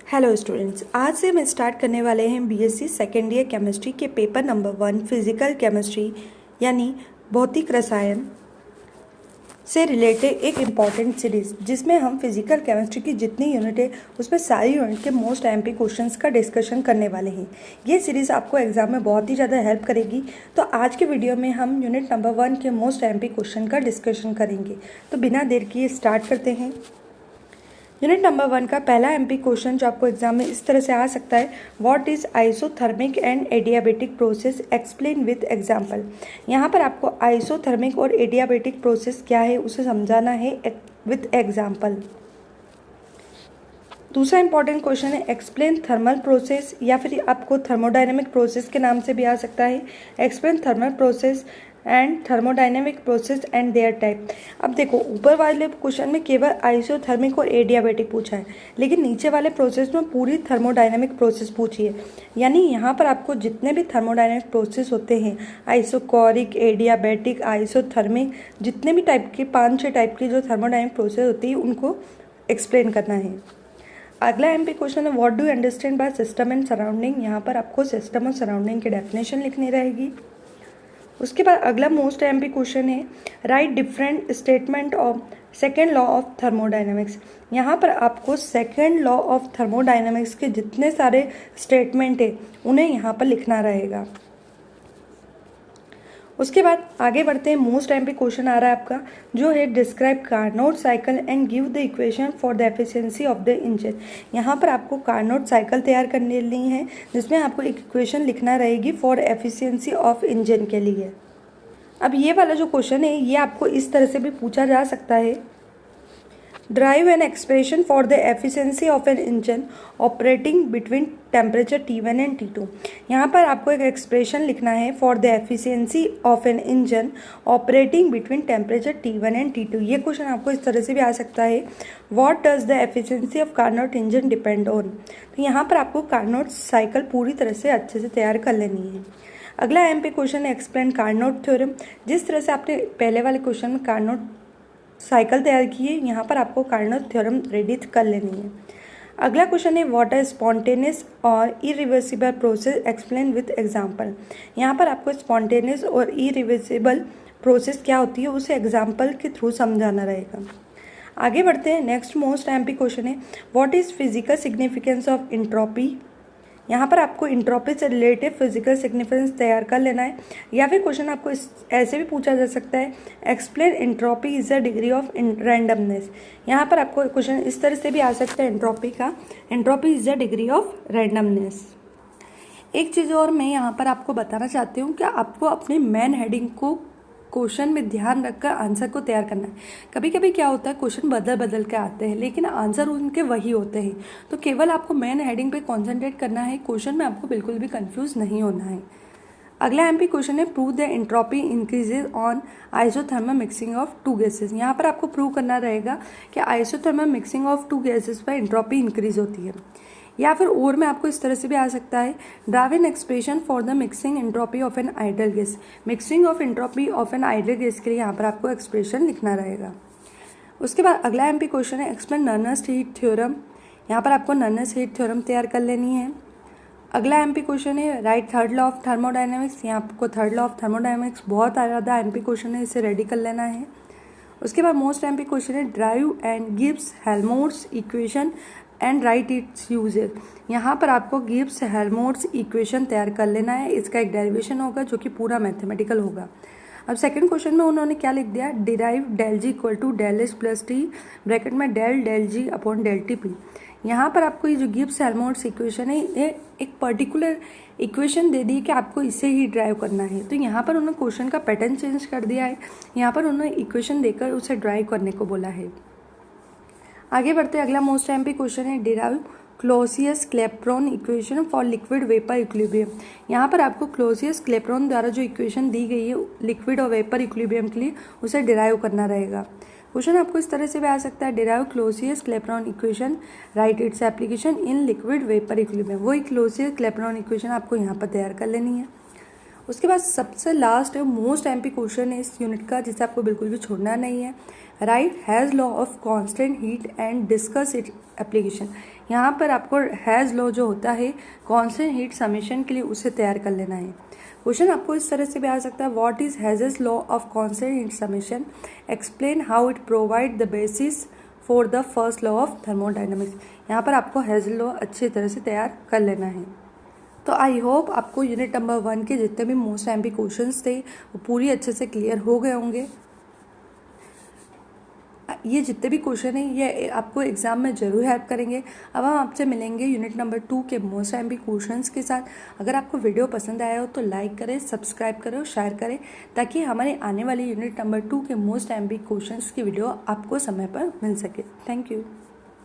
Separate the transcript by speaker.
Speaker 1: Hello students, आज से हम स्टार्ट करने वाले हैं बीएससी सेकेंड ईयर केमिस्ट्री के पेपर नंबर 1 फिजिकल केमिस्ट्री यानी भौतिक रसायन से रिलेटेड एक इम्पॉर्टेंट सीरीज़, जिसमें हम फिजिकल केमिस्ट्री की जितनी यूनिट है उसमें सारी यूनिट के मोस्ट एमपी क्वेश्चंस का डिस्कशन करने वाले हैं। ये सीरीज़ आपको एग्जाम में बहुत ही ज़्यादा हेल्प करेगी। तो आज के वीडियो में हम यूनिट नंबर 1 के मोस्ट एमपी क्वेश्चन का डिस्कशन करेंगे। तो बिना देर किए स्टार्ट करते हैं। यूनिट नंबर 1 का पहला एमपी क्वेश्चन जो आपको एग्जाम में इस तरह से आ सकता है, what is isothermal and adiabatic process, explain with example. यहाँ पर आपको आइसोथर्मिक और एडियाबेटिक प्रोसेस क्या है उसे समझाना है विद एग्जाम्पल। दूसरा इंपॉर्टेंट क्वेश्चन है एक्सप्लेन थर्मल प्रोसेस, या फिर आपको थर्मोडायनेमिक प्रोसेस के नाम से भी आ सकता है। Explain thermal process and thermodynamic process and their type. अब देखो, ऊपर वाले क्वेश्चन में केवल आइसोथर्मिक और एडियाबेटिक पूछा है, लेकिन नीचे वाले प्रोसेस में पूरी थर्मोडायनेमिक प्रोसेस पूछी है। यानी यहाँ पर आपको जितने भी थर्मोडायनेमिक प्रोसेस होते हैं, आइसोकोरिक, एडियाबेटिक, आइसोथर्मिक, जितने भी टाइप के 5-6 टाइप की जो थर्मोडायनेमिक प्रोसेस होती है उनको एक्सप्लेन करना है। अगला एमपी क्वेश्चन है what do you understand by system and surrounding. यहाँ पर आपको सिस्टम और सराउंडिंग की डेफिनेशन लिखनी रहेगी। उसके बाद अगला मोस्ट एमपी क्वेश्चन है right different statement of second law of thermodynamics. यहाँ पर आपको सेकेंड लॉ ऑफ थर्मोडायनेमिक्स के जितने सारे स्टेटमेंट है उन्हें यहाँ पर लिखना रहेगा। उसके बाद आगे बढ़ते हैं। मोस्ट एमपी क्वेश्चन आ रहा है आपका, जो है describe Carnot cycle and give the equation for the efficiency of the engine. यहाँ पर आपको कार्नोट साइकिल तैयार करने ली है, जिसमें आपको एक इक्वेशन लिखना रहेगी फॉर एफिशिएंसी ऑफ इंजन के लिए। अब ये वाला जो क्वेश्चन है ये आपको इस तरह से भी पूछा जा सकता है, drive an expression for the efficiency of an engine operating between temperature T1 and T2। यहाँ पर आपको एक एक्सप्रेशन लिखना है for the efficiency of an engine operating between temperature T1 and T2। ये क्वेश्चन आपको इस तरह से भी आ सकता है, what does the efficiency of Carnot engine depend on. तो यहाँ पर आपको कार्नोट साइकिल पूरी तरह से अच्छे से तैयार कर लेनी है। अगला एमपी क्वेश्चन है एक्सप्लेन कार्नोट थ्योरम। जिस तरह से आपने पहले वाले क्वेश्चन में कार्नोट साइकिल तैयार की है, यहाँ पर आपको कार्नोट थ्योरम रेडी कर लेनी है। अगला क्वेश्चन है व्हाट इज स्पॉन्टेनियस और irreversible process, explain with example. यहाँ पर आपको स्पॉन्टेनियस और इरिवर्सिबल प्रोसेस क्या होती है उसे एग्जांपल के थ्रू समझाना रहेगा। आगे बढ़ते हैं। नेक्स्ट मोस्ट एमपी क्वेश्चन है what is physical significance of entropy. यहाँ पर आपको इंट्रोपी से रिलेटेड फिजिकल सिग्निफिकेंस तैयार कर लेना है, या फिर क्वेश्चन आपको ऐसे भी पूछा जा सकता है explain entropy is the degree of randomness. यहाँ पर आपको क्वेश्चन इस तरह से भी आ सकता है इंट्रोपी का, entropy is the degree of randomness. एक चीज़ और मैं यहाँ पर आपको बताना चाहती हूँ कि आपको अपने मेन हेडिंग को क्वेश्चन में ध्यान रखकर आंसर को तैयार करना है। कभी कभी क्या होता है क्वेश्चन बदल बदल के आते हैं, लेकिन आंसर उनके वही होते हैं। तो केवल आपको मेन हेडिंग पे कंसंट्रेट करना है, क्वेश्चन में आपको बिल्कुल भी कंफ्यूज नहीं होना है। अगला एमपी क्वेश्चन है prove the entropy increases on isothermal mixing of to gases. यहाँ पर आपको प्रूव करना रहेगा कि isothermal mixing of to gases पर एंट्रोपी इंक्रीज होती है। या फिर और में आपको इस तरह से भी आ सकता है draw an expression for the mixing entropy of an ideal gas. Mixing of entropy of an ideal gas के लिए यहाँ पर आपको एक्सप्रेशन लिखना रहेगा। उसके बाद अगला एमपी क्वेश्चन है एक्सप्लेन नर्नस हीट थ्योरम। यहाँ पर आपको नर्नस हीट थ्योरम तैयार कर लेनी है। अगला एमपी क्वेश्चन है right third law of thermodynamics. यहाँ आपको थर्ड लॉ ऑफ थर्मोडायनेमिक्स बहुत ज़्यादा एमपी क्वेश्चन है, इसे रेडी कर लेना है। उसके बाद मोस्ट एमपी क्वेश्चन है drive and Gibbs Helmholtz equation and write its usages. यहाँ पर आपको गिब्स हेल्महोल्ट्ज इक्वेशन तैयार कर लेना है, इसका एक डेरिवेशन होगा जो कि पूरा मैथमेटिकल होगा। अब सेकंड क्वेश्चन में उन्होंने क्या लिख दिया, derive del G equal to del H plus T bracket में del G upon del T P. यहाँ पर आपको ये जो गिब्स हेल्महोल्ट्ज इक्वेशन है ये एक पर्टिकुलर इक्वेशन दे दी कि आपको इसे ही ड्राइव करना है। तो यहाँ पर उन्होंने क्वेश्चन का पैटर्न चेंज कर दिया है, यहाँ पर उन्होंने इक्वेशन देकर उसे ड्राइव करने को बोला है। आगे बढ़ते अगला मोस्ट एमपी क्वेश्चन है derive Clausius-Clapeyron equation for liquid vapour equilibrium. यहाँ पर आपको क्लॉसियस-क्लैपेरॉन द्वारा जो इक्वेशन दी गई है लिक्विड और वेपर इक्विलिब्रियम के लिए उसे डिराइव करना रहेगा। क्वेश्चन आपको इस तरह से भी आ सकता है derive Clausius-Clapeyron equation, right its application in liquid vapour equilibrium. वही क्लॉसियस-क्लैपेरॉन इक्वेशन आपको यहाँ पर तैयार कर लेनी है। उसके बाद सबसे लास्ट मोस्ट एमपी क्वेश्चन है इस यूनिट का, जिसे आपको बिल्कुल भी छोड़ना नहीं है। Right has law of constant heat and discuss it application. यहाँ पर आपको हैज़ लॉ जो होता है कांस्टेंट हीट समेशन के लिए, उसे तैयार कर लेना है। क्वेश्चन आपको इस तरह से भी आ सकता है, what is Hess's law of constant heat summation, explain how it provide the basis for the first law of thermodynamics. यहाँ पर आपको हैज़ेस लॉ अच्छी तरह से तैयार कर लेना है। तो आई होप आपको यूनिट नंबर 1 के जितने भी मोस्ट एमपी क्वेश्चंस थे वो पूरी अच्छे से क्लियर हो गए होंगे। ये जितने भी क्वेश्चन हैं ये आपको एग्जाम में जरूर हेल्प करेंगे। अब हम आपसे मिलेंगे यूनिट नंबर 2 के मोस्ट एमपी क्वेश्चंस के साथ। अगर आपको वीडियो पसंद आया हो तो लाइक करें, सब्सक्राइब करें और शेयर करें, ताकि हमारे आने वाली यूनिट नंबर 2 के मोस्ट एमपी क्वेश्चंस की वीडियो आपको समय पर मिल सके। Thank you.